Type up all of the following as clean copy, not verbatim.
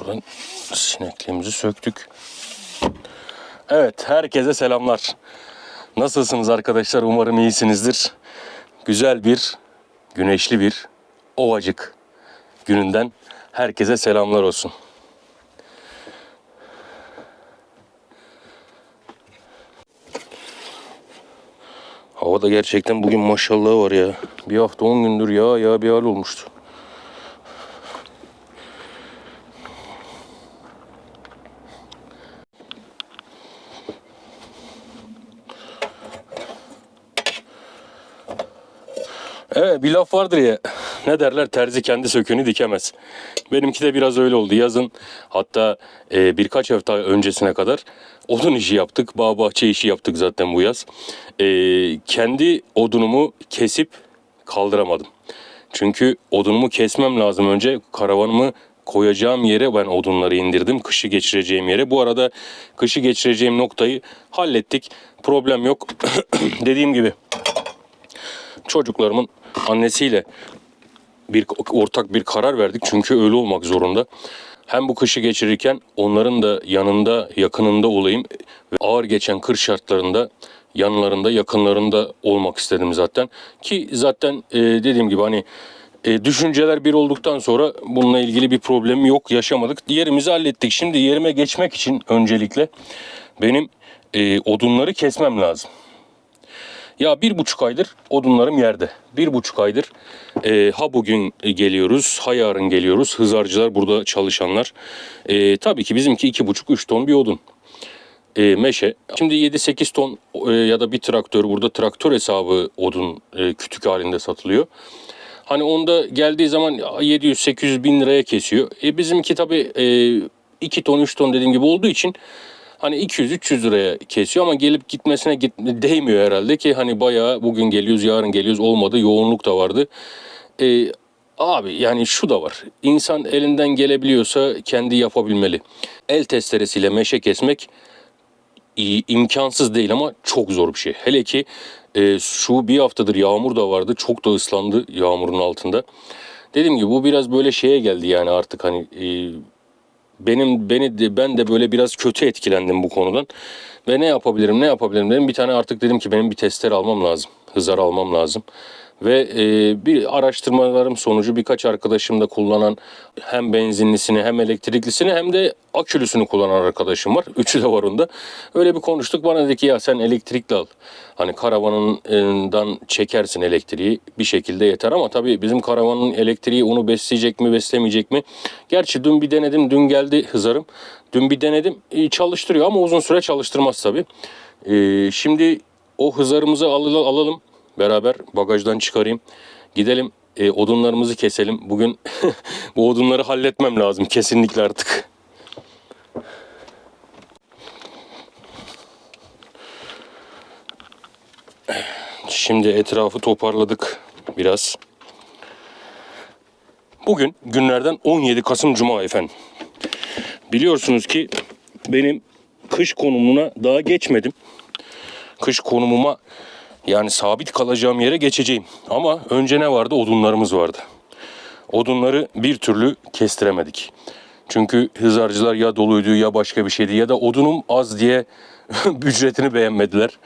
Buradan sinekliğimizi söktük. Evet, herkese selamlar. Nasılsınız arkadaşlar? Umarım iyisinizdir. Güzel bir, güneşli bir Ovacık gününden herkese selamlar olsun. Havada gerçekten bugün maşallah var ya. Bir hafta 10 gündür ya bir hal olmuştu. Evet, bir laf vardır ya, ne derler, terzi kendi söküğünü dikemez. Benimki de biraz öyle oldu. Yazın, hatta birkaç hafta öncesine kadar odun işi yaptık. Bağ bahçe işi yaptık zaten bu yaz. Kendi odunumu kesip kaldıramadım. Çünkü odunumu kesmem lazım önce. Karavanımı koyacağım yere ben odunları indirdim. Kışı geçireceğim yere. Bu arada kışı geçireceğim noktayı hallettik. Problem yok. Dediğim gibi çocuklarımın annesiyle ortak bir karar verdik. Çünkü öyle olmak zorunda. Hem bu kışı geçirirken onların da yanında, yakınında olayım ve ağır geçen kır şartlarında yanlarında, yakınlarında olmak istedim zaten. Ki zaten dediğim gibi hani düşünceler bir olduktan sonra bununla ilgili bir problem yok, yaşamadık. Yerimizi hallettik. Şimdi yerime geçmek için öncelikle benim odunları kesmem lazım. Ya 1,5 aydır odunlarım yerde. 1,5 aydır ha bugün geliyoruz, ha yarın geliyoruz. Hızarcılar burada çalışanlar. Tabii ki bizimki 2,5-3 ton bir odun. Meşe. Şimdi 7-8 ton ya da bir traktör, burada traktör hesabı odun kütük halinde satılıyor. Hani onda geldiği zaman 700-800 bin liraya kesiyor. Bizimki tabii 2 ton 3 ton dediğim gibi olduğu için hani 200-300 liraya kesiyor ama gelip gitmesine değmiyor herhalde ki hani bayağı bugün geliyoruz yarın geliyoruz, olmadı, yoğunluk da vardı. Abi yani şu da var, İnsan elinden gelebiliyorsa kendi yapabilmeli. El testeresiyle meşe kesmek imkansız değil ama çok zor bir şey. Hele ki şu bir haftadır yağmur da vardı, çok da ıslandı yağmurun altında. Dediğim gibi bu biraz böyle şeye geldi yani, artık hani ben de böyle biraz kötü etkilendim bu konudan. Ve ne yapabilirim dedim. Bir tane artık dedim ki benim bir testere almam lazım. Hızar almam lazım. Ve bir araştırmalarım sonucu birkaç arkadaşım da kullanan, hem benzinlisini hem elektriklisini hem de akülüsünü kullanan arkadaşım var. Üçü de var onda. Öyle bir konuştuk. Bana dedi ki ya sen elektrikli al. Hani karavanından çekersin elektriği, bir şekilde yeter ama tabii bizim karavanın elektriği onu besleyecek mi beslemeyecek mi? Gerçi dün bir denedim. Dün geldi hızarım. Dün bir denedim. Çalıştırıyor ama uzun süre çalıştırmaz tabii. Şimdi o hızarımızı alalım. Beraber bagajdan çıkarayım. Gidelim odunlarımızı keselim. Bugün bu odunları halletmem lazım kesinlikle artık. Şimdi etrafı toparladık biraz. Bugün günlerden 17 Kasım Cuma efendim. Biliyorsunuz ki benim kış konumuna daha geçmedim. Kış konumuma, yani sabit kalacağım yere geçeceğim. Ama önce ne vardı? Odunlarımız vardı. Odunları bir türlü kestiremedik. Çünkü hızarcılar ya doluydu ya başka bir şeydi ya da odunum az diye ücretini beğenmediler.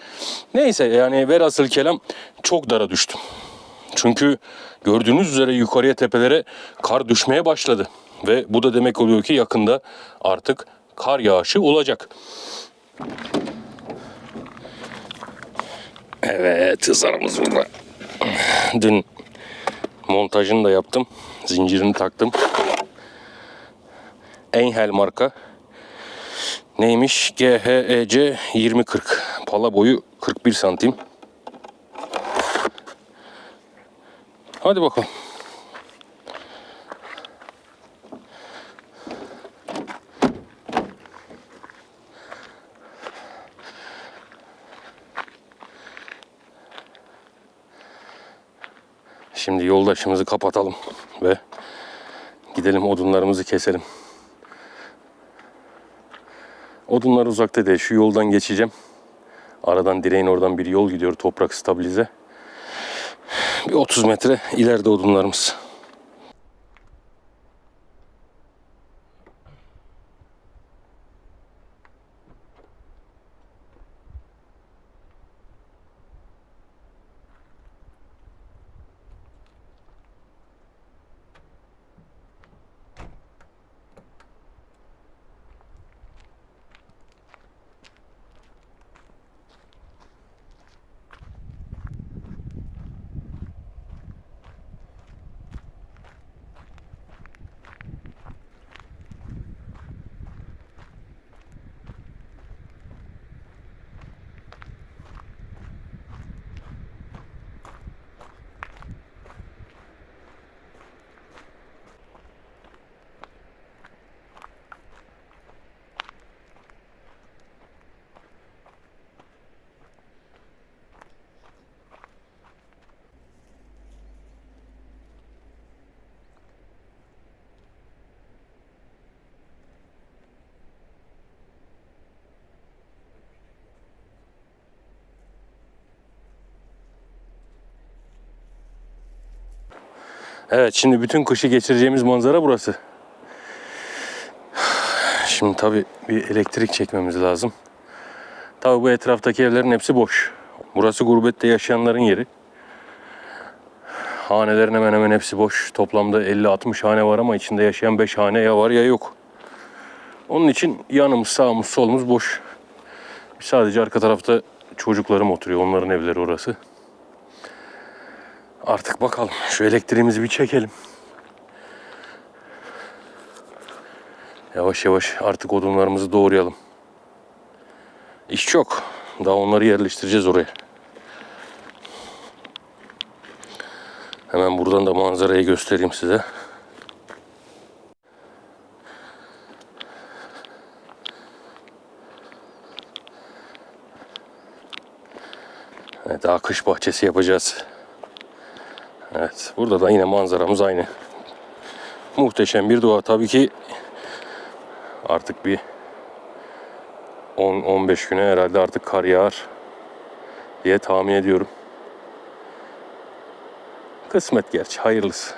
Neyse yani velhasıl kelam çok dara düştüm. Çünkü gördüğünüz üzere yukarıya, tepelere kar düşmeye başladı. Ve bu da demek oluyor ki yakında artık kar yağışı olacak. Evet, hızarımız burada. Dün montajını da yaptım. Zincirini taktım. Einhell marka. Neymiş? GHEC 2040. Pala boyu 41 santim. Hadi bakalım. Şimdi yoldaşımızı kapatalım ve gidelim odunlarımızı keselim. Odunlar uzakta değil. Şu yoldan geçeceğim. Aradan, direğin oradan bir yol gidiyor, toprak stabilize. Bir 30 metre ileride odunlarımız. Evet, şimdi bütün kışı geçireceğimiz manzara burası. Şimdi tabii bir elektrik çekmemiz lazım. Tabii bu etraftaki evlerin hepsi boş. Burası gurbette yaşayanların yeri. Hanelerin hemen hemen hepsi boş. Toplamda 50-60 hane var ama içinde yaşayan 5 hane ya var ya yok. Onun için yanımız, sağımız, solumuz boş. Sadece arka tarafta çocuklarım oturuyor. Onların evleri orası. Artık bakalım. Şu elektriğimizi bir çekelim. Yavaş yavaş artık odunlarımızı doğrayalım. İş çok. Daha onları yerleştireceğiz oraya. Hemen buradan da manzarayı göstereyim size. Evet, daha kış bahçesi yapacağız. Evet, burada da yine manzaramız aynı. Muhteşem bir doğa. Tabii ki artık bir 10-15 güne herhalde artık kar yağar diye tahmin ediyorum. Kısmet gerçi, hayırlısı.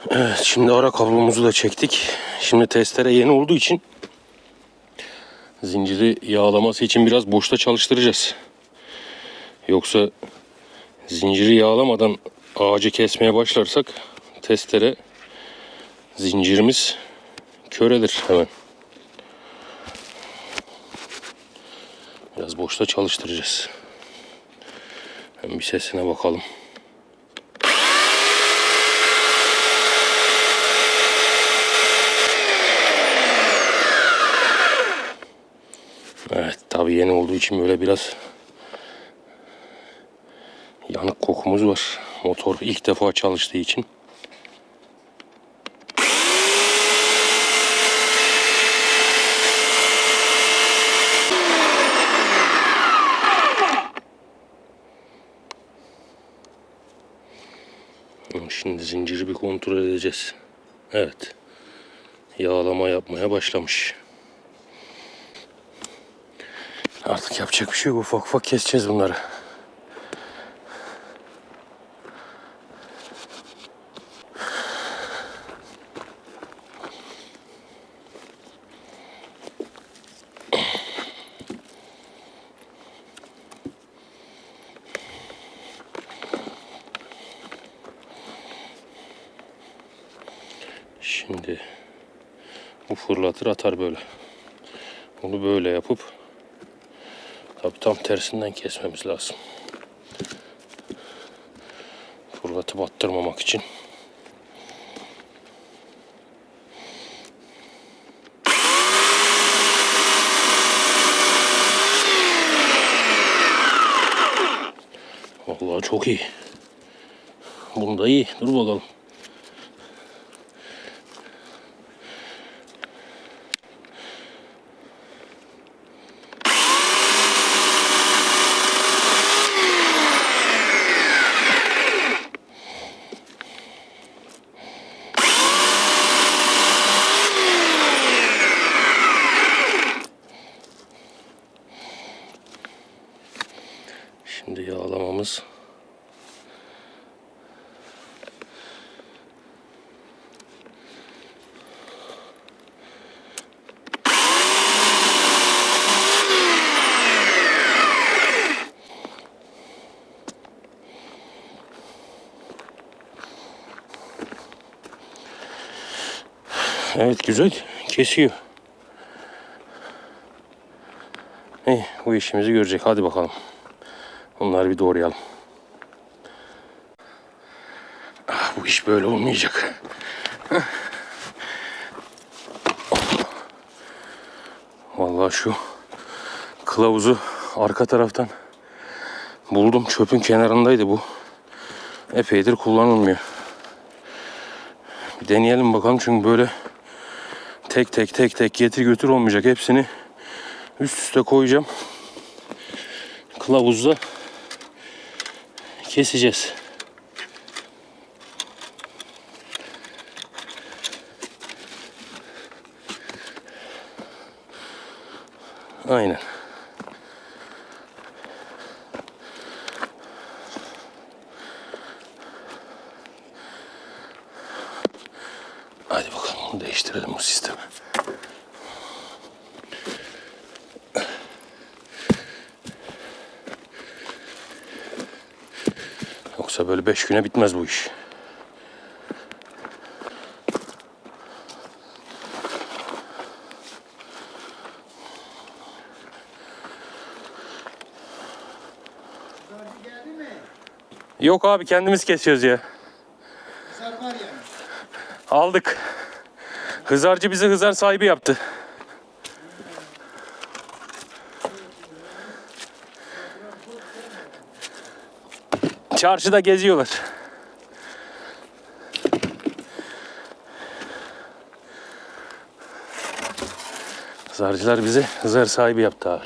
Evet, şimdi ara kablomuzu da çektik. Şimdi testere yeni olduğu için zinciri yağlaması için biraz boşta çalıştıracağız. Yoksa zinciri yağlamadan ağacı kesmeye başlarsak testere zincirimiz körelir hemen. Biraz boşta çalıştıracağız. Hem bir sesine bakalım. Evet, tabii yeni olduğu için böyle biraz yanık kokumuz var. Motor ilk defa çalıştığı için. Şimdi zinciri bir kontrol edeceğiz. Evet. Yağlama yapmaya başlamış. Artık yapacak bir şey yok. Ufak ufak keseceğiz bunları. Şimdi bu fırlatır atar böyle. Bunu böyle yapıp tabii tam tersinden kesmemiz lazım. Fırlatıp attırmamak için. Vallahi çok iyi. Bunda iyi. Dur bakalım. Şimdi yağlamamız. Evet, güzel kesiyor. Bu işimizi görecek. Hadi bakalım. Onları bir doğrayalım. Bu iş böyle olmayacak. Vallahi şu kılavuzu arka taraftan buldum. Çöpün kenarındaydı bu. Epeydir kullanılmıyor. Bir deneyelim bakalım, çünkü böyle tek tek getir götür olmayacak. Hepsini üst üste koyacağım. Kılavuzla keseceğiz. Aynen. getirelim bu sistemi. Yoksa böyle 5 güne bitmez bu iş. Yok abi, kendimiz kesiyoruz ya. Hızar var yani. Aldık. Hızarcı bizi hızar sahibi yaptı. Çarşıda geziyorlar. Hızarcılar bizi hızar sahibi yaptı abi.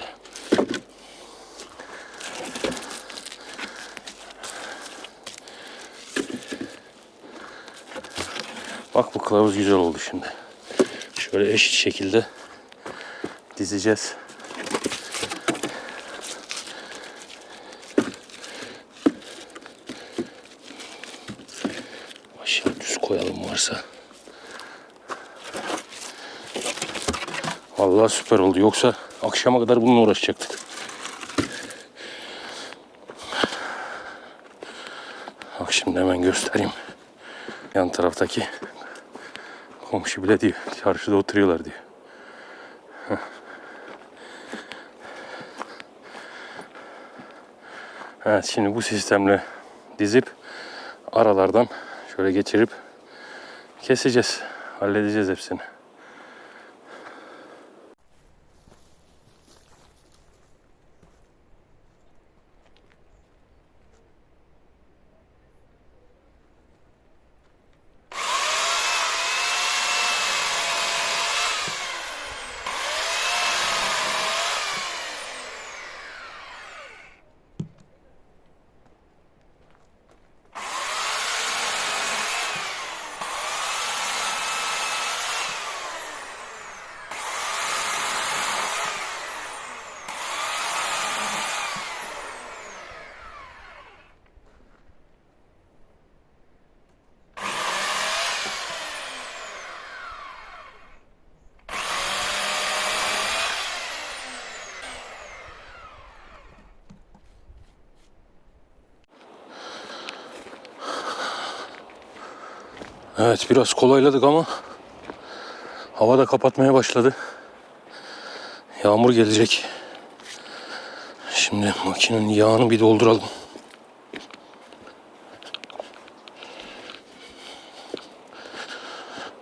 Bak, bu kılavuz güzel oldu şimdi. Şöyle eşit şekilde dizeceğiz. Aşağı düz koyalım varsa. Vallahi süper oldu. Yoksa akşama kadar bununla uğraşacaktık. Bak şimdi hemen göstereyim. Yan taraftaki komşu bile diyor. Çarşıda oturuyorlar diyor. Evet, şimdi bu sistemle dizip aralardan şöyle geçirip keseceğiz. Halledeceğiz hepsini. Evet, biraz kolayladık ama hava da kapatmaya başladı. Yağmur gelecek. Şimdi makinenin yağını bir dolduralım.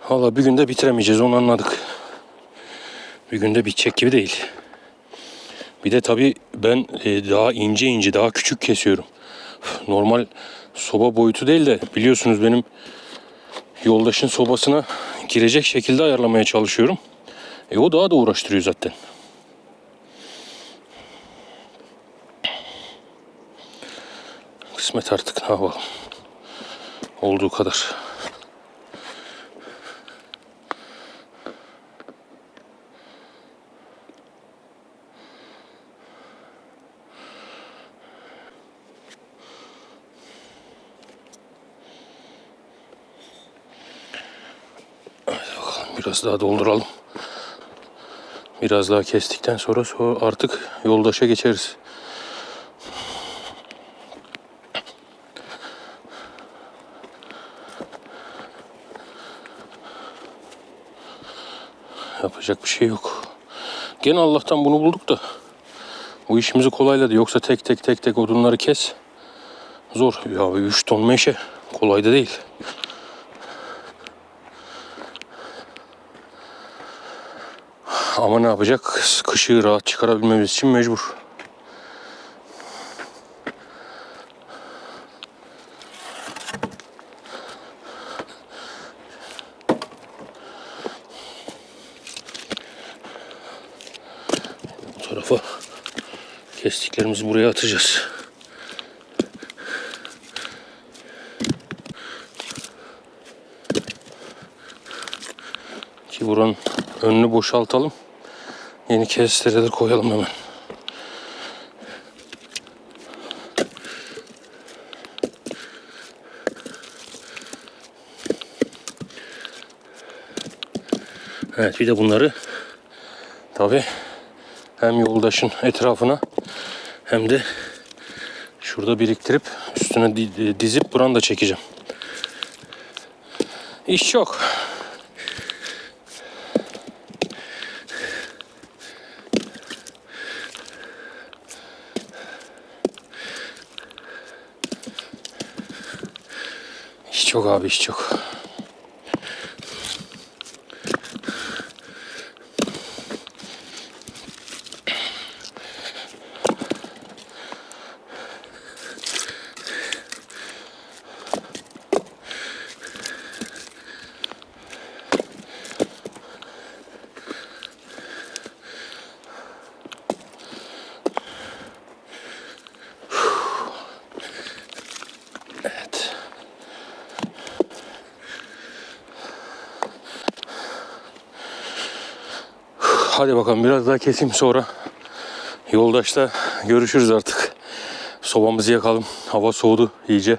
Valla bir günde bitiremeyeceğiz, onu anladık. Bir günde bitecek gibi değil. Bir de tabii ben daha ince daha küçük kesiyorum. Normal soba boyutu değil de biliyorsunuz benim yoldaşın sobasına girecek şekilde ayarlamaya çalışıyorum. O daha da uğraştırıyor zaten. Kısmet artık, ne yapalım. Olduğu kadar. Biraz daha dolduralım. Biraz daha kestikten sonra artık yoldaşa geçeriz. Yapacak bir şey yok. Gene Allah'tan bunu bulduk da bu işimizi kolayladı. Yoksa tek tek odunları kes. Zor. Ya 3 ton meşe kolay da değil. Ama ne yapacak? Kışı rahat çıkarabilmemiz için mecbur. Bu tarafa kestiklerimizi buraya atacağız. Ki buranın önünü boşaltalım. Yeni kestereler koyalım hemen. Evet, bir de bunları tabi hem yoldaşın etrafına hem de şurada biriktirip üstüne dizip buranı da çekeceğim. İş çok. İş çok abi, iş çok. Evet. Hadi bakalım, biraz daha keseyim, sonra yoldaşla görüşürüz artık. Sobamızı yakalım. Hava soğudu iyice.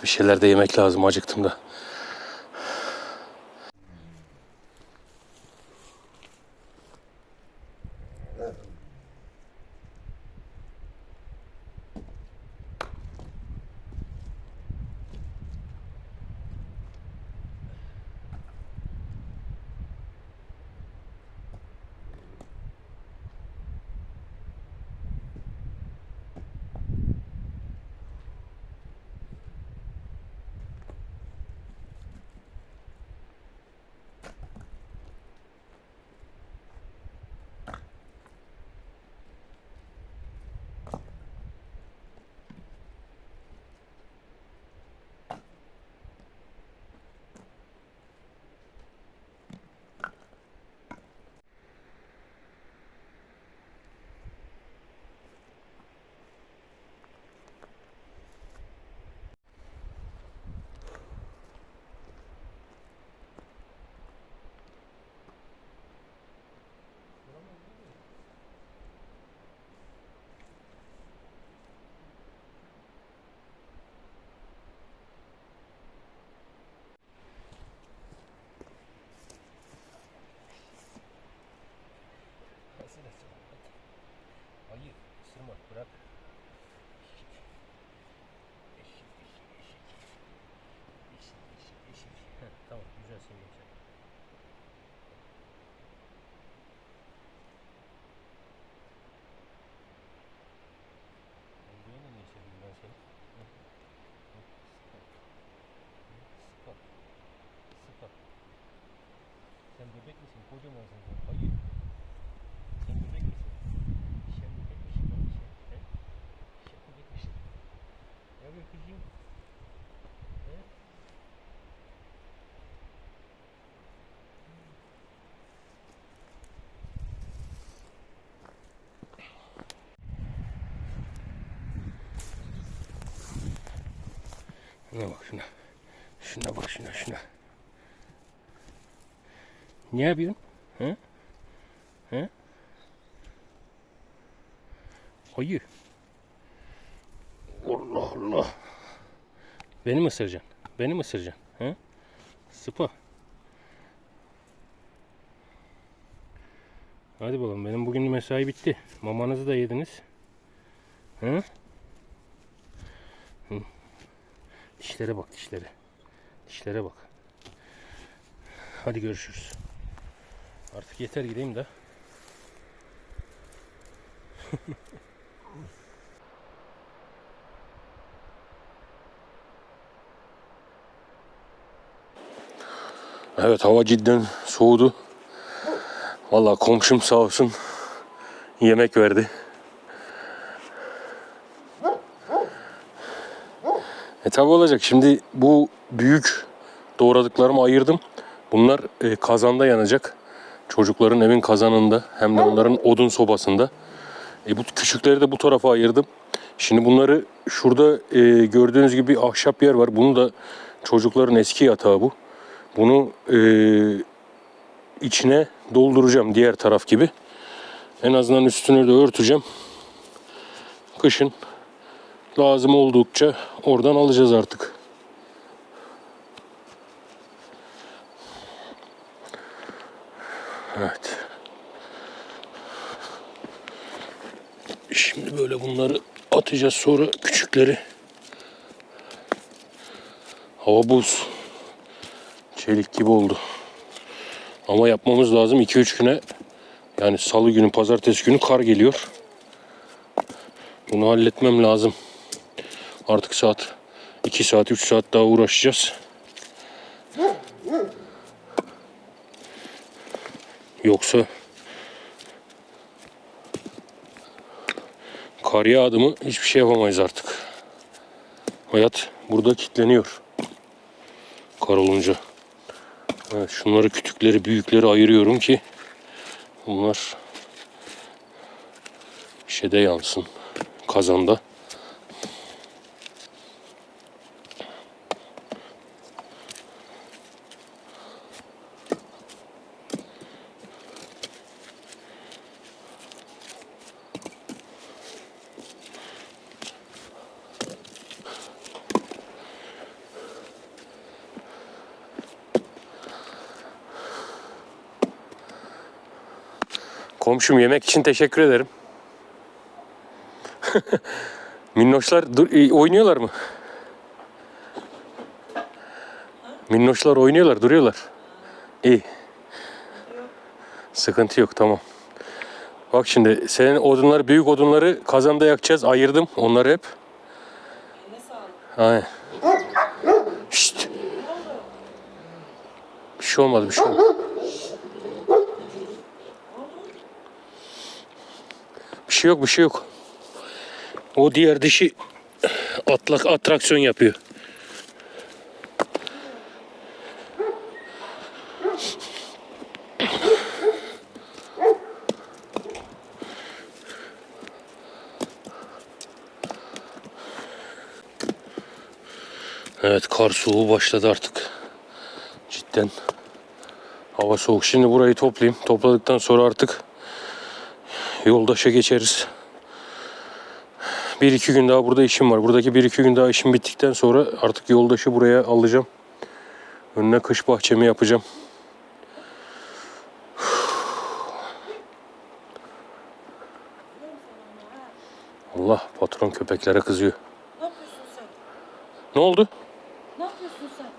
Bir şeyler de yemek lazım. Acıktım da. Hayır, ısırma, bırak. Eşik. Tamam, güzelsin, güzel. Buraya niye çekeyim ben seni? Sıkar. Sıkar. Sen bebek misin? Kocamansın sen. Hayır. Sen bebek misin? Sen bebek misin? He? Sen bebek misin? Ya be kızım. He? Şuna bak, şuna. Şuna bak, şuna. Ne yapıyorsun? He? He? Hayır. Allah Allah. Beni mi ısıracaksın? Beni mi ısıracaksın? He? Sıpa. Hadi bakalım, benim bugün mesai bitti. Mamanızı da yediniz. Hı? Hı. Dişlere bak, dişlere. Dişlere bak. Hadi görüşürüz. Artık yeter, gideyim de. Evet, hava cidden soğudu. Vallahi komşum sağ olsun yemek verdi. Tabi olacak. Şimdi bu büyük doğradıklarımı ayırdım. Bunlar kazanda yanacak. Çocukların evin kazanında, hem de onların odun sobasında. Bu küçükleri de bu tarafa ayırdım. Şimdi bunları şurada gördüğünüz gibi bir ahşap yer var. Bunu da çocukların eski yatağı bu. Bunu içine dolduracağım, diğer taraf gibi. En azından üstünü de örteceğim. Kışın lazım oldukça oradan alacağız artık. Evet. Şimdi böyle bunları atacağız, sonra küçükleri. Hava buz. Çelik gibi oldu. Ama yapmamız lazım 2-3 güne. Yani salı günü, pazartesi günü kar geliyor. Bunu halletmem lazım. Artık 2 saat, 3 saat daha uğraşacağız. Yoksa kar yağdı mı hiçbir şey yapamayız artık. Hayat burada kilitleniyor. Kar olunca. Evet, şunları, küçükleri, büyükleri ayırıyorum ki bunlar şeyde yansın. Kazanda. Komşum, yemek için teşekkür ederim. Minnoşlar oynuyorlar mı? Minnoşlar oynuyorlar, duruyorlar. İyi. Sıkıntı yok, tamam. Bak şimdi senin odunları, büyük odunları kazanda yakacağız. Ayırdım onları hep. Eline sağlık. Aynen. Şşt. Bir şey olmadı, bir şey olmadı. Bir şey yok, bir şey yok. O diğer dişi atraksiyon yapıyor. Evet, kar soğuğu başladı artık. Cidden hava soğuk. Şimdi burayı toplayayım. Topladıktan sonra artık yoldaşa geçeriz. 1-2 gün daha burada işim var. Buradaki 1-2 gün daha işim bittikten sonra artık yoldaşı buraya alacağım. Önüne kış bahçemi yapacağım. Allah, patron köpeklere kızıyor. Ne yapıyorsun sen? Ne oldu? Ne yapıyorsun sen?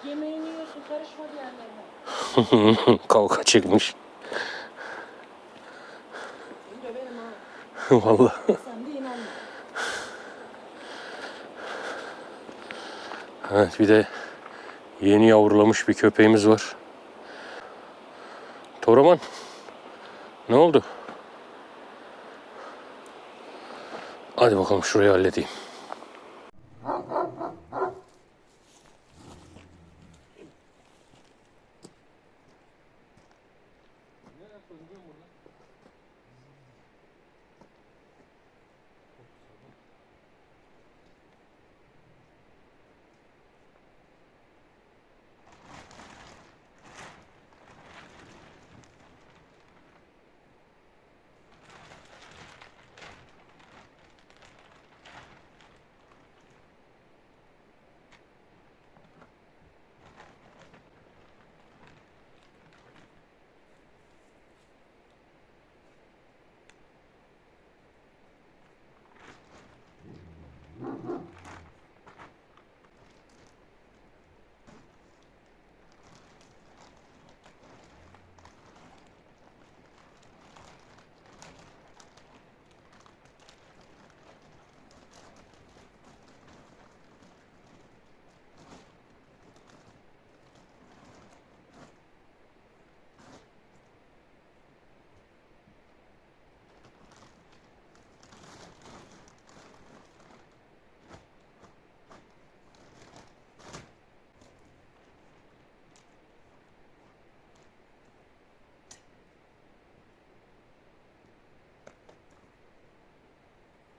Yemeğini yiyorsun, karışma diğerlerine. Kavga çıkmış. Seni döverim ha. Vallahi. Sen de inanma. Evet, bir de yeni yavrulamış bir köpeğimiz var. Toraman. Ne oldu? Hadi bakalım şurayı halledeyim.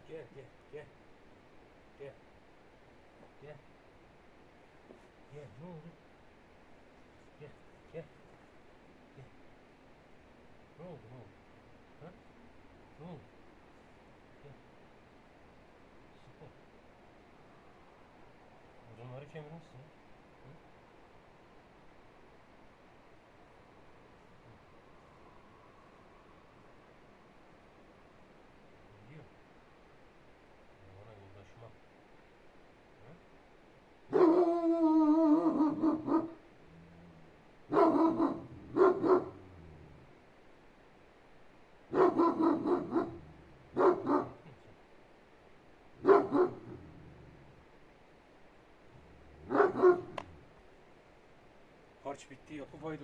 Gel, gel, gel. Gel. Gel. Gel, ne oldu? Gel, gel. Gel. Ne oldu, ne oldu? Ha? Ne oldu? Gel. Süper. Odunları kemirmişsin. Harç bitti, yapı baydı.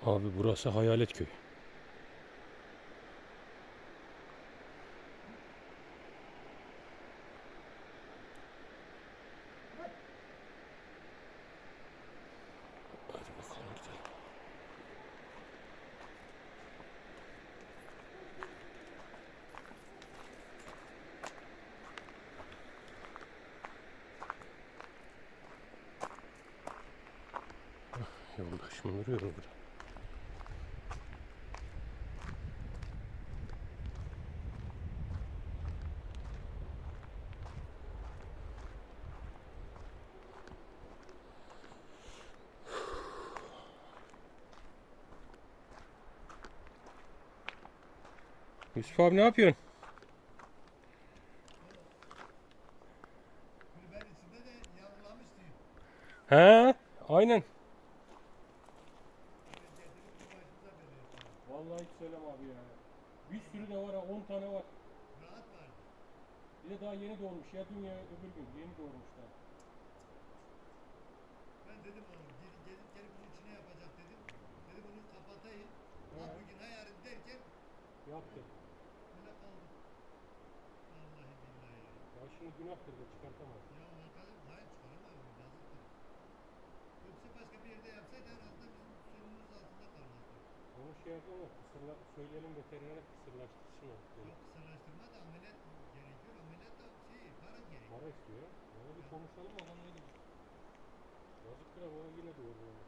Abi burası Hayalet Köy. Hadi bakalım gidelim. Yoldaşım duruyor burada. Yusuf abi ne yapıyorsun? Kulübenin içinde de yavrulamış diyor. He, aynen. Getirip bu başımıza veriyor. Vallahi hiç söyleme abi ya. Bir sürü de var ha, 10 tane var. Rahat var. Bir de daha yeni doğmuş ya, dünya öbür gün yeni doğmuş daha. Ben dedim oğlum gelip bunun içine yapacak dedim. Dedim bunu kapatayım. Bak bugün yarın derken Yaptı. öyle kaldı. Vallahi billahi ya. Ya şimdi günahtır da çıkartamaz. Ya arkadaşım hayır çıkaramaz. Yazıktır. Yoksa başka bir yerde yapsaydı en azından bizim sorunumuz altında kalmazdı. Onu şey yapalım da söyleyelim veterinere kısırlaştırsın o. Yok kısırlaştırma da ameliyat gerekiyor. Ameliyat da para gerekiyor. Para istiyor ya. Onu bir konuşalım bakalım ne diyecek. Yazıktır ama o yine doğru yani.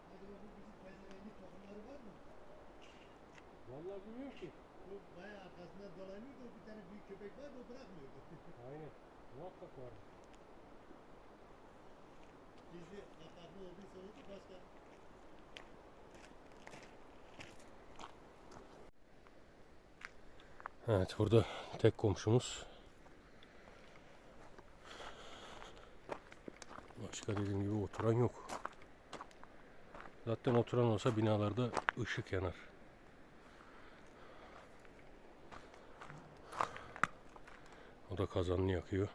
Hadi bu bizim pezevengin tohumları var mı? Vallahi bilmiyorum ki. Bu bayağı arkasından dolanıyordu. Bir tane büyük köpek vardı o bırakmıyordu. Aynen. Muhakkak var. Gizli kapaklı olduysa oldu başka. Evet, burada tek komşumuz. Başka dediğim gibi oturan yok. Zaten oturan olsa binalarda ışık yanar. O da kazanını yakıyor.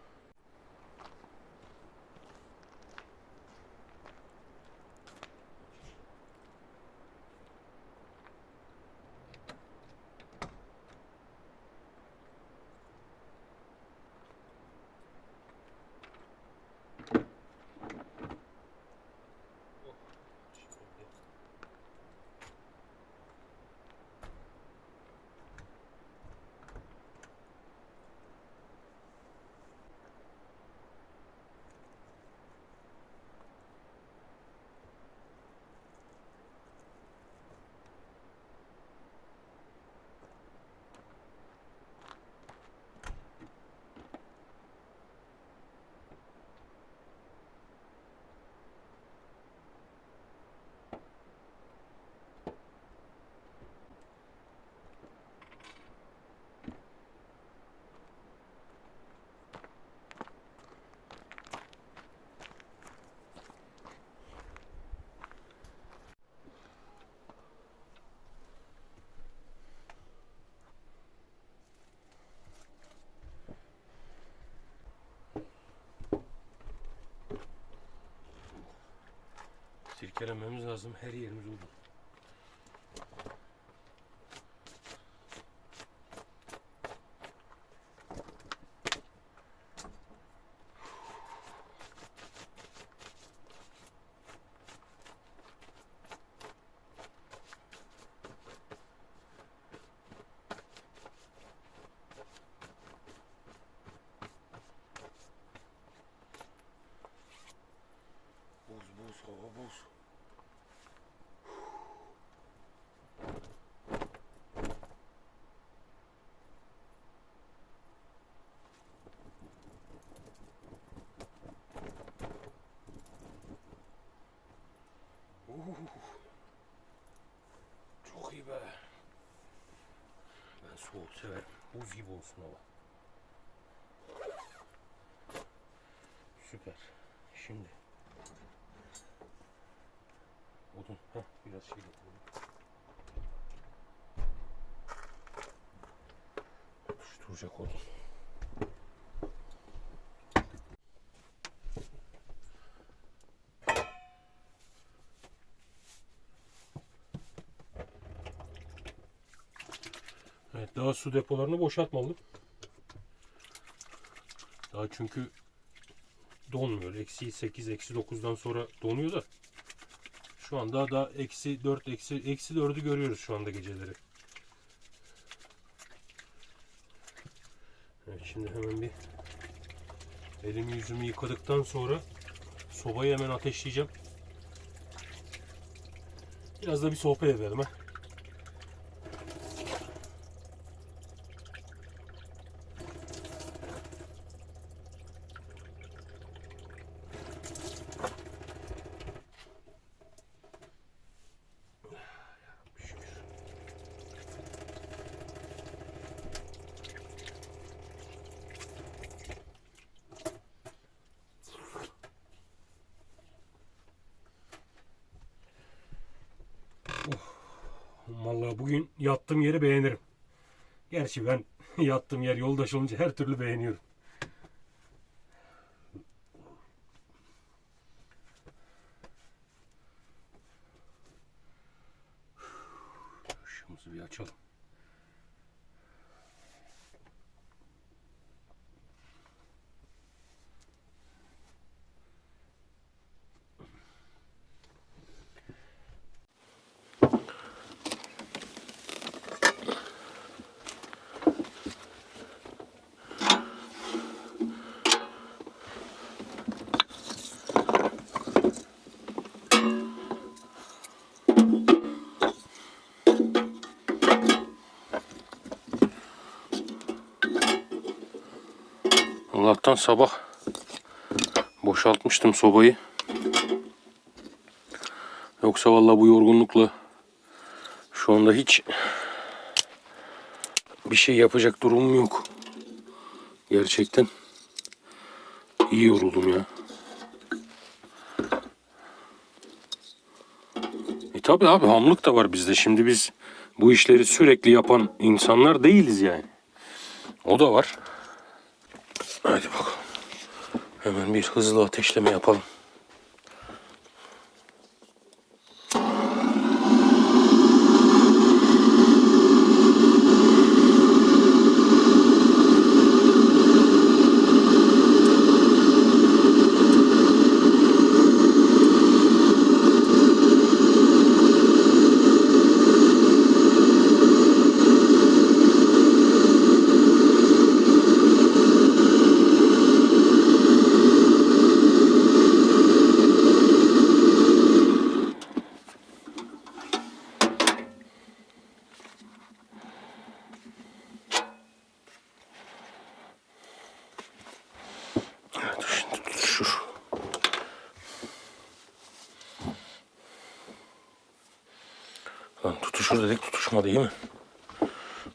Sirkelememiz lazım. Her yerimiz oldu. Buz, hava buz. Çok iyi be. Ben soğuk severim. Buz gibi olsun hava. Süper. Şimdi. Odun. Heh, biraz şey yapalım. Tutuşturacak odun. Evet, daha su depolarını boşaltmalı. Daha çünkü donmuyor. Eksi 8, eksi 9'dan sonra donuyor da. Şu anda da eksi 4, eksi 4'ü görüyoruz şu anda geceleri. Evet, şimdi hemen bir elimi yüzümü yıkadıktan sonra sobayı hemen ateşleyeceğim. Biraz da bir sohbet edelim ha. Vallahi bugün yattığım yeri beğenirim. Gerçi ben yattığım yer yoldaş olunca her türlü beğeniyorum. Işığımızı bir açalım. Allah'tan sabah boşaltmıştım sobayı. Yoksa vallahi bu yorgunlukla şu anda hiç bir şey yapacak durumum yok. Gerçekten iyi yoruldum ya. Tabi abi, hamlık da var bizde. Şimdi biz bu işleri sürekli yapan insanlar değiliz yani. O da var. Hadi bakalım. Hemen bir hızlı ateşleme yapalım. Lan tutuşur dedik, tutuşmadı değil mi?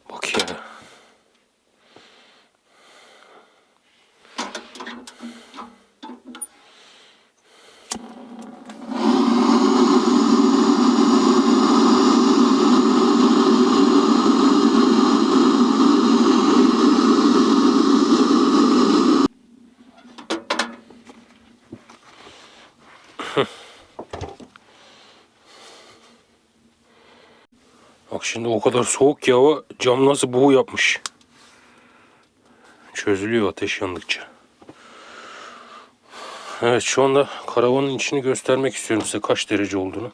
Bak ya. Bak şimdi o kadar soğuk ki hava, cam nasıl buğu yapmış. Çözülüyor ateş yandıkça. Evet, şu anda karavanın içini göstermek istiyorum size kaç derece olduğunu.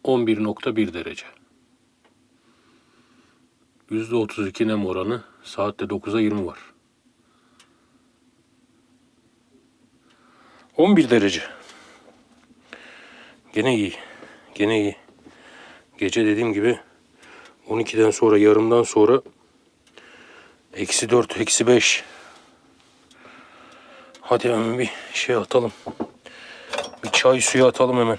11,1 derece. %32 nem oranı. Saatte 9'a 20 var. 11 derece. Gene iyi. Gene iyi. Gece dediğim gibi 12'den sonra, yarımdan sonra -4, -5. Hadi hemen bir şey atalım. Bir çay suyu atalım hemen.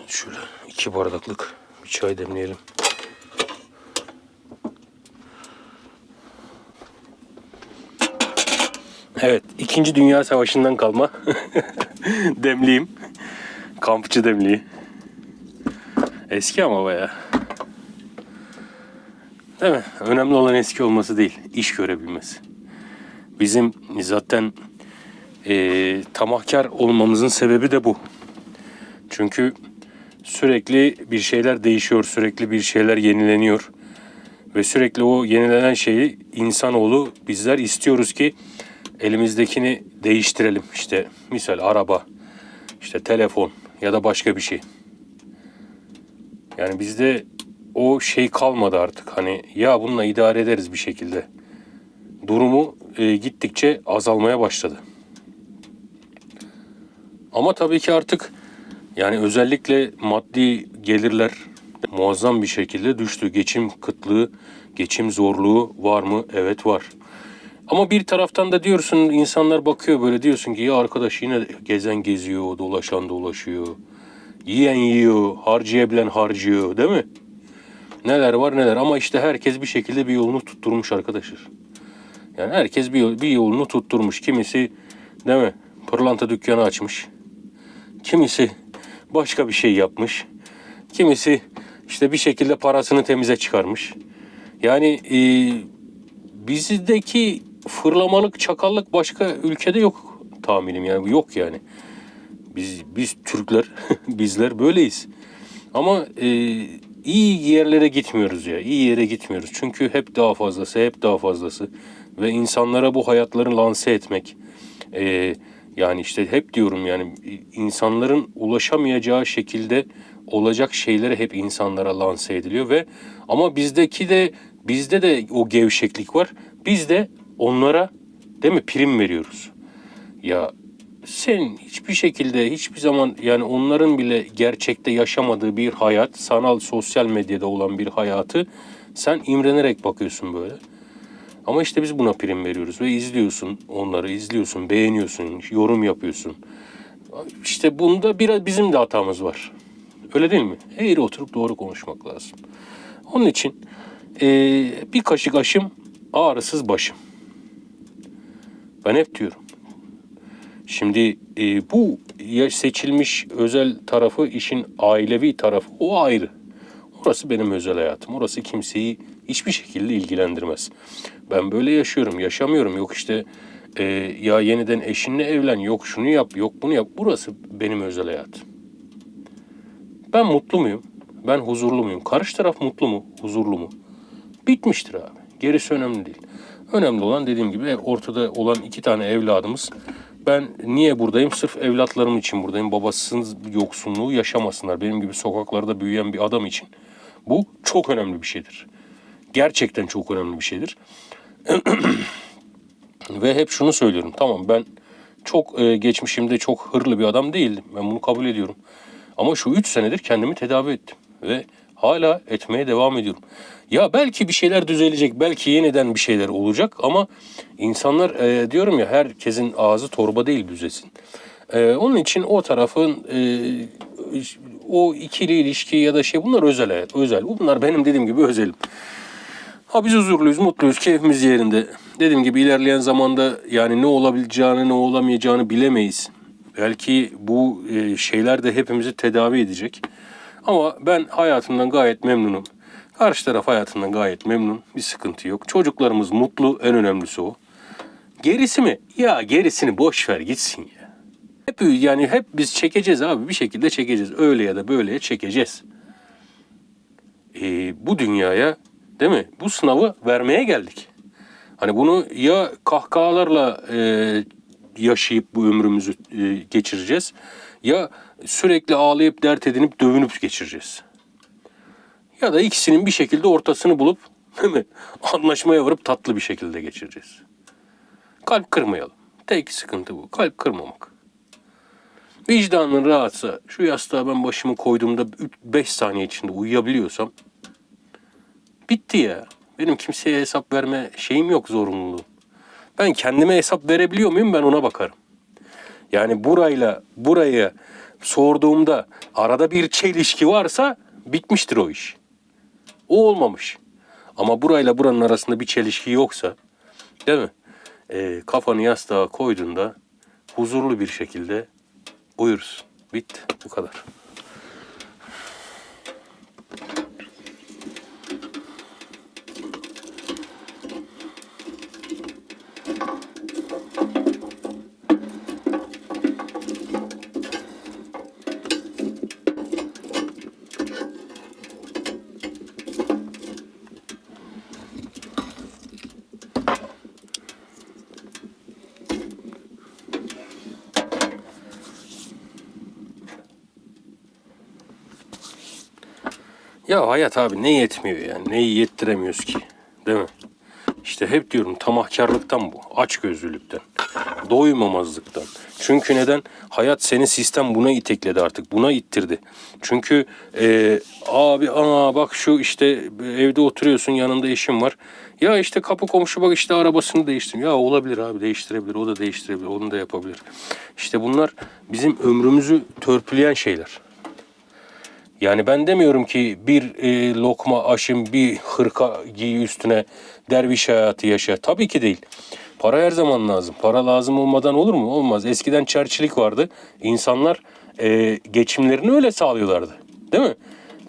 Şöyle 2 bardaklık bir çay demleyelim. Evet, 2. Dünya Savaşı'ndan kalma demliğim. Kampçı demliği. Eski ama bayağı. Değil mi? Önemli olan eski olması değil, iş görebilmesi. Bizim zaten tamahkar olmamızın sebebi de bu. Çünkü sürekli bir şeyler değişiyor, sürekli bir şeyler yenileniyor. Ve sürekli o yenilenen şeyi insanoğlu bizler istiyoruz ki elimizdekini değiştirelim. İşte misal araba, işte telefon ya da başka bir şey. Yani bizde o şey kalmadı artık. Hani ya bununla idare ederiz bir şekilde. Durumu gittikçe azalmaya başladı. Ama tabii ki artık yani özellikle maddi gelirler muazzam bir şekilde düştü. Geçim kıtlığı, geçim zorluğu var mı? Evet var. Ama bir taraftan da diyorsun, insanlar bakıyor böyle, diyorsun ki ya arkadaş yine gezen geziyor, dolaşan dolaşıyor. Yiyen yiyor, harcayabilen harcıyor, değil mi? Neler var neler, ama işte herkes bir şekilde bir yolunu tutturmuş arkadaşlar. Yani herkes bir yolunu tutturmuş. Kimisi, değil mi, pırlanta dükkanı açmış. Kimisi başka bir şey yapmış. Kimisi işte bir şekilde parasını temize çıkarmış. Yani bizdeki fırlamalık, çakallık başka ülkede yok tahminim, yani yok yani. Biz Türkler, bizler böyleyiz. Ama iyi yerlere gitmiyoruz ya. İyi yere gitmiyoruz. Çünkü hep daha fazlası, hep daha fazlası. Ve insanlara bu hayatlarını lanse etmek. Yani işte hep diyorum, yani insanların ulaşamayacağı şekilde olacak şeylere hep insanlara lanse ediliyor ve ama bizde de o gevşeklik var. Biz de onlara, değil mi, prim veriyoruz. Ya sen hiçbir şekilde, hiçbir zaman, yani onların bile gerçekte yaşamadığı bir hayat, sanal sosyal medyada olan bir hayatı sen imrenerek bakıyorsun böyle. Ama işte biz buna prim veriyoruz ve izliyorsun, onları izliyorsun, beğeniyorsun, yorum yapıyorsun. İşte bunda biraz bizim de hatamız var. Öyle değil mi? Eğri oturup doğru konuşmak lazım. Onun için bir kaşık aşım, ağrısız başım. Ben hep diyorum. Şimdi bu seçilmiş özel tarafı, işin ailevi tarafı, o ayrı. Orası benim özel hayatım. Orası kimseyi hiçbir şekilde ilgilendirmez. Ben böyle yaşıyorum, yaşamıyorum. Yok işte ya yeniden eşinle evlen, yok şunu yap, yok bunu yap. Burası benim özel hayatım. Ben mutlu muyum? Ben huzurlu muyum? Karşı taraf mutlu mu, huzurlu mu? Bitmiştir abi. Gerisi önemli değil. Önemli olan, dediğim gibi, ortada olan 2 tane evladımız. Ben niye buradayım? Sırf evlatlarım için buradayım. Babasının yoksunluğu yaşamasınlar. Benim gibi sokaklarda büyüyen bir adam için. Bu çok önemli bir şeydir. Gerçekten çok önemli bir şeydir. Ve hep şunu söylüyorum. Tamam, ben çok geçmişimde çok hırlı bir adam değildim. Ben bunu kabul ediyorum. Ama şu 3 senedir kendimi tedavi ettim. Ve hala etmeye devam ediyorum. Ya belki bir şeyler düzelecek. Belki yeniden bir şeyler olacak. Ama insanlar, diyorum ya, herkesin ağzı torba değil büzesin. Onun için o tarafın o ikili ilişki ya da şey, bunlar özel hayat. Özel. Bunlar benim dediğim gibi özelim. Ha, biz huzurluyuz, mutluyuz, keyfimiz yerinde. Dediğim gibi ilerleyen zamanda yani ne olabileceğini, ne olamayacağını bilemeyiz. Belki bu şeyler de hepimizi tedavi edecek. Ama ben hayatımdan gayet memnunum. Karşı taraf hayatından gayet memnun. Bir sıkıntı yok. Çocuklarımız mutlu. En önemlisi o. Gerisi mi? Ya gerisini boş ver gitsin ya. Hep biz çekeceğiz abi. Bir şekilde çekeceğiz. Öyle ya da böyle çekeceğiz. Bu dünyaya, değil mi? Bu sınavı vermeye geldik. Hani bunu ya kahkahalarla yaşayıp bu ömrümüzü geçireceğiz. Ya sürekli ağlayıp dert edinip dövünüp geçireceğiz. Ya da ikisinin bir şekilde ortasını bulup, değil mi? Anlaşmaya varıp tatlı bir şekilde geçireceğiz. Kalp kırmayalım. Tek sıkıntı bu. Kalp kırmamak. Vicdanın rahatsa, şu yastığa ben başımı koyduğumda 5 saniye içinde uyuyabiliyorsam bitti ya. Benim kimseye hesap verme şeyim yok, zorunluluğum. Ben kendime hesap verebiliyor muyum, ben ona bakarım. Yani buraya sorduğumda arada bir çelişki varsa bitmiştir o iş. O olmamış. Ama burayla buranın arasında bir çelişki yoksa, değil mi? Kafanı yastığa koyduğunda huzurlu bir şekilde uyursun. Bitti. Bu kadar. Ya hayat abi ne yetmiyor yani? Neyi yettiremiyoruz ki? Değil mi? İşte hep diyorum tamahkarlıktan bu. Açgözlülükten. Doymamazlıktan. Çünkü neden? Hayat seni sistem buna itekledi artık. Buna ittirdi. Çünkü abi bak şu işte evde oturuyorsun, yanında eşin var. Ya işte kapı komşu bak işte arabasını değiştiriyor. Ya olabilir abi, değiştirebilir. O da değiştirebilir. Onu da yapabilir. İşte bunlar bizim ömrümüzü törpüleyen şeyler. Yani ben demiyorum ki bir lokma aşın, bir hırka giy üstüne, derviş hayatı yaşa. Tabii ki değil. Para her zaman lazım. Para lazım olmadan olur mu? Olmaz. Eskiden çerçilik vardı. İnsanlar geçimlerini öyle sağlıyorlardı. Değil mi?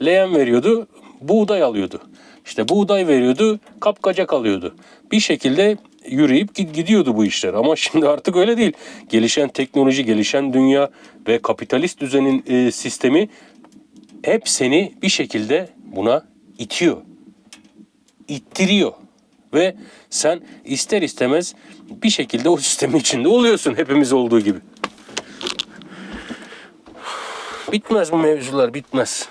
Leğen veriyordu, buğday alıyordu. İşte buğday veriyordu, kapkacak alıyordu. Bir şekilde yürüyüp gidiyordu bu işler. Ama şimdi artık öyle değil. Gelişen teknoloji, gelişen dünya ve kapitalist düzenin sistemi hep seni bir şekilde buna itiyor. İttiriyor. Ve sen ister istemez bir şekilde o sistemin içinde oluyorsun, hepimiz olduğu gibi. Bitmez bu mevzular, bitmez.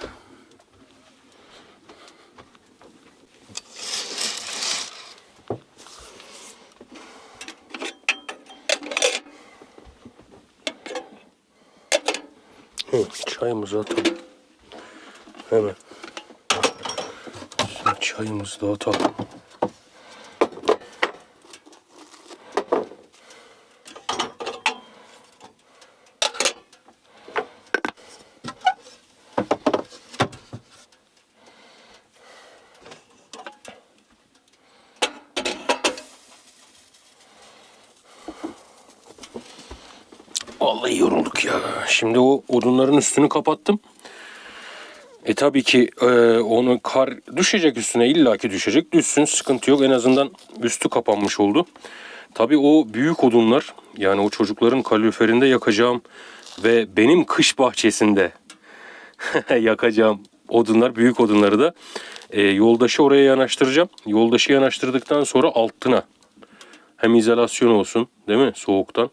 Çayımızı atalım. Hemen. Şimdi çayımızı da atalım. Vallahi yorulduk ya. Şimdi o odunların üstünü kapattım. Tabii ki onu kar düşecek üstüne, illaki düşecek. Düşsün, sıkıntı yok. En azından üstü kapanmış oldu. Tabii o büyük odunlar, yani o çocukların kaloriferinde yakacağım ve benim kış bahçesinde yakacağım odunlar, büyük odunları da yoldaşı oraya yanaştıracağım. Yoldaşı yanaştırdıktan sonra altına hem izolasyon olsun, değil mi, soğuktan,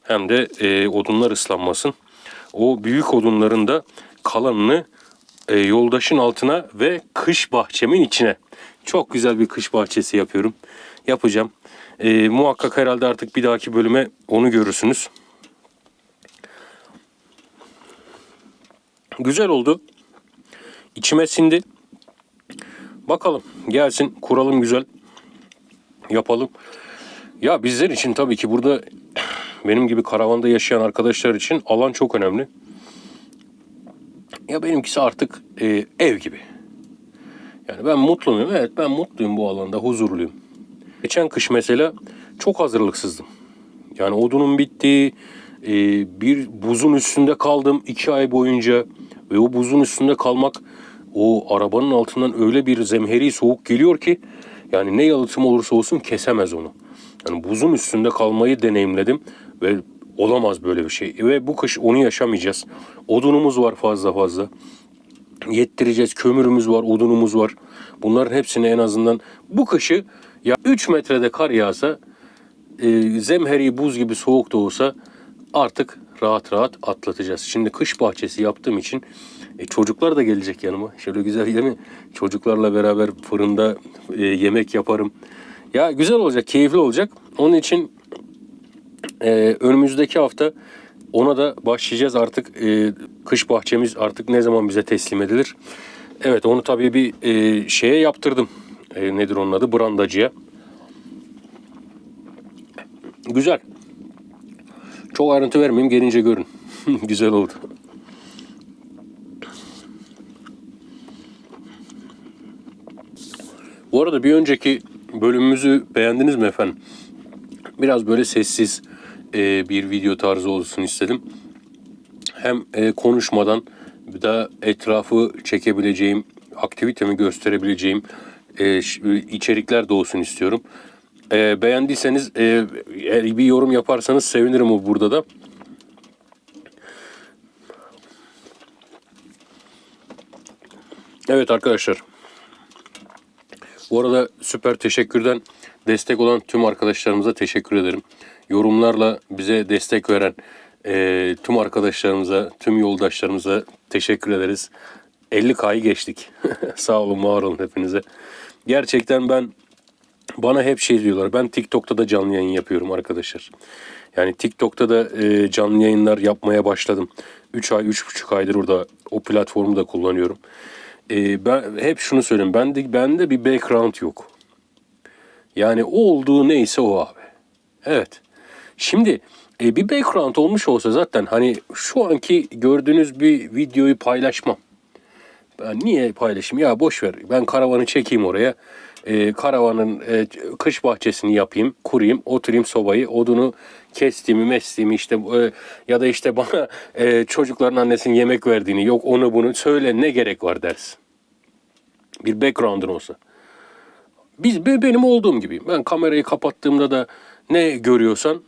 hem de odunlar ıslanmasın. O büyük odunların da kalanını yoldaşın altına ve kış bahçemin içine. Çok güzel bir kış bahçesi yapıyorum. Yapacağım. Muhakkak herhalde artık bir dahaki bölüme onu görürsünüz. Güzel oldu. İçime sindi. Bakalım gelsin, kuralım güzel. Yapalım. Ya bizler için tabii ki burada benim gibi karavanda yaşayan arkadaşlar için alan çok önemli. Ya benimkisi artık ev gibi. Yani ben mutluyum. Evet, ben mutluyum bu alanda, huzurluyum. Geçen kış mesela çok hazırlıksızdım. Yani odunum bitti. Bir buzun üstünde kaldım 2 ay boyunca. Ve o buzun üstünde kalmak o arabanın altından öyle bir zemheri soğuk geliyor ki yani ne yalıtım olursa olsun kesemez onu. Yani buzun üstünde kalmayı deneyimledim ve olamaz böyle bir şey. Ve bu kış onu yaşamayacağız. Odunumuz var fazla fazla. Yettireceğiz. Kömürümüz var, odunumuz var. Bunların hepsini en azından bu kışı ya 3 metrede kar yağsa, zemheri buz gibi soğuk da olsa artık rahat rahat atlatacağız. Şimdi kış bahçesi yaptığım için çocuklar da gelecek yanıma. Şöyle güzel yeni çocuklarla beraber fırında yemek yaparım. Ya güzel olacak, keyifli olacak. Onun için önümüzdeki hafta ona da başlayacağız artık. Kış bahçemiz artık ne zaman bize teslim edilir? Evet, onu tabii bir şeye yaptırdım. Nedir onun adı? Brandacıya. Güzel. Çok ayrıntı vermeyeyim, gelince görün. Güzel oldu. Bu arada bir önceki bölümümüzü beğendiniz mi efendim? Biraz böyle sessiz bir video tarzı olsun istedim. Hem konuşmadan bir daha etrafı çekebileceğim, aktivitemi gösterebileceğim içerikler de olsun istiyorum. Beğendiyseniz bir yorum yaparsanız sevinirim o burada da. Evet arkadaşlar. Bu arada süper teşekkürden destek olan tüm arkadaşlarımıza teşekkür ederim. Yorumlarla bize destek veren tüm arkadaşlarımıza, tüm yoldaşlarımıza teşekkür ederiz. 50K'yı geçtik. Sağ olun, var olun hepinize. Gerçekten bana hep şey diyorlar. Ben TikTok'ta da canlı yayın yapıyorum arkadaşlar. Yani TikTok'ta da canlı yayınlar yapmaya başladım. 3 ay, 3,5 aydır orada o platformu da kullanıyorum. Ben hep şunu söyleyeyim. Bende bir background yok. Yani o olduğu neyse o abi. Evet. Şimdi bir background olmuş olsa zaten hani şu anki gördüğünüz bir videoyu paylaşmam. Ben niye paylaşayım? Ya boş ver. Ben karavanı çekeyim oraya. Karavanın kış bahçesini yapayım, kurayım, oturayım sobayı, odunu kestiğimi, mestiğimi işte ya da işte bana çocukların annesinin yemek verdiğini, yok onu bunu söyle, ne gerek var dersin. Bir background'un olsa. Benim olduğum gibi. Ben kamerayı kapattığımda da ne görüyorsan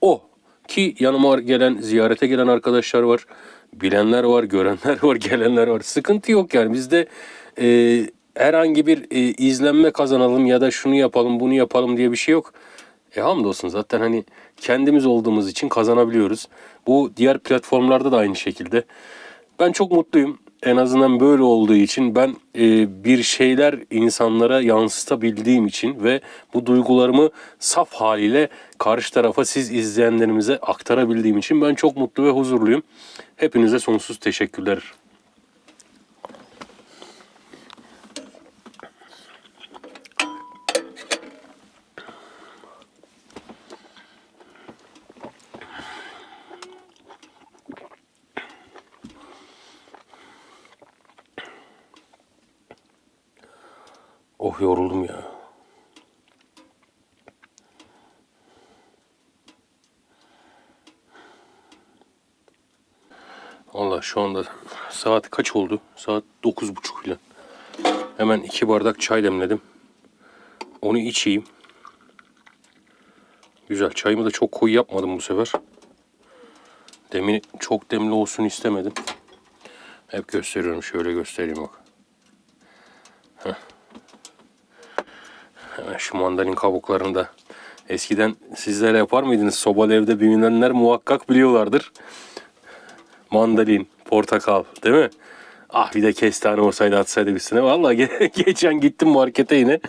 o. Ki yanıma gelen, ziyarete gelen arkadaşlar var. Bilenler var, görenler var, gelenler var. Sıkıntı yok yani. Bizde herhangi bir izlenme kazanalım ya da şunu yapalım, bunu yapalım diye bir şey yok. Hamdolsun zaten hani kendimiz olduğumuz için kazanabiliyoruz. Bu diğer platformlarda da aynı şekilde. Ben çok mutluyum. En azından böyle olduğu için ben bir şeyler insanlara yansıtabildiğim için ve bu duygularımı saf haliyle karşı tarafa, siz izleyenlerimize aktarabildiğim için ben çok mutlu ve huzurluyum. Hepinize sonsuz teşekkürler. Oh, yoruldum ya. Vallahi şu anda saat kaç oldu? Saat 9.30 ile. Hemen 2 bardak çay demledim. Onu içeyim. Güzel. Çayımı da çok koyu yapmadım bu sefer. Demin çok demli olsun istemedim. Hep gösteriyorum. Şöyle göstereyim bak. Heh. Hemen şu mandalin kabuklarını da. Eskiden sizler yapar mıydınız? Sobalı evde büyünenler muhakkak biliyorlardır. Mandalin, portakal, değil mi? Ah, bir de kestane olsaydı atsaydı üstüne. Vallahi geçen gittim markete yine.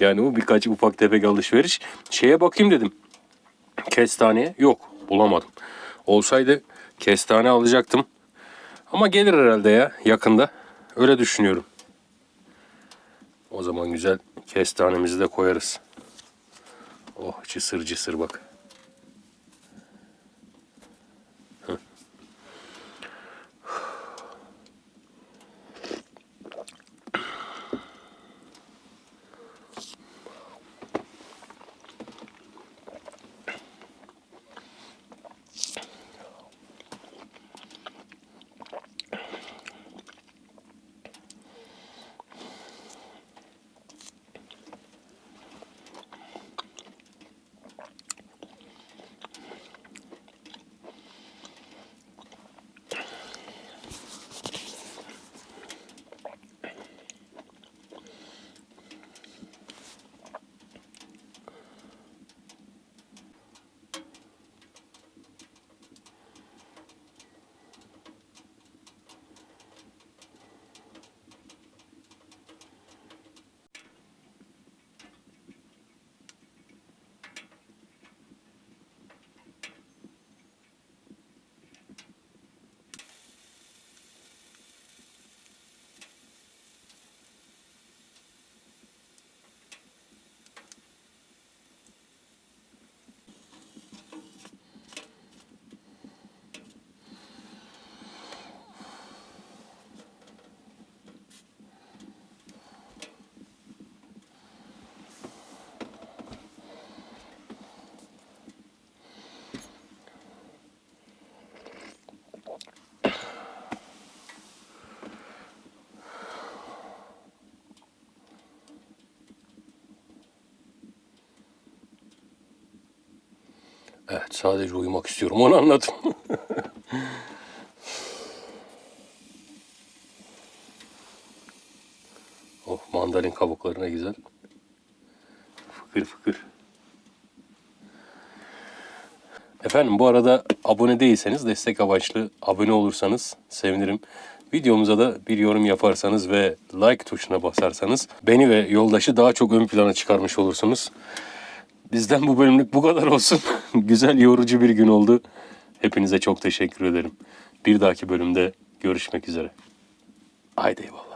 Yani bu birkaç ufak tefek alışveriş. Şeye bakayım dedim. Kestaneye yok, bulamadım. Olsaydı kestane alacaktım. Ama gelir herhalde ya yakında. Öyle düşünüyorum. O zaman güzel kestanemizi de koyarız. Oh, cısır cısır bak. Hı. Evet, sadece uyumak istiyorum, onu anladım. Oh, mandalin kabuklarına güzel. Fıkır fıkır. Efendim, bu arada abone değilseniz destek amaçlı abone olursanız sevinirim. Videomuza da bir yorum yaparsanız ve like tuşuna basarsanız beni ve yoldaşı daha çok ön plana çıkarmış olursunuz. Bizden bu bölümlük bu kadar olsun. Güzel, yorucu bir gün oldu. Hepinize çok teşekkür ederim. Bir dahaki bölümde görüşmek üzere. Haydi eyvallah.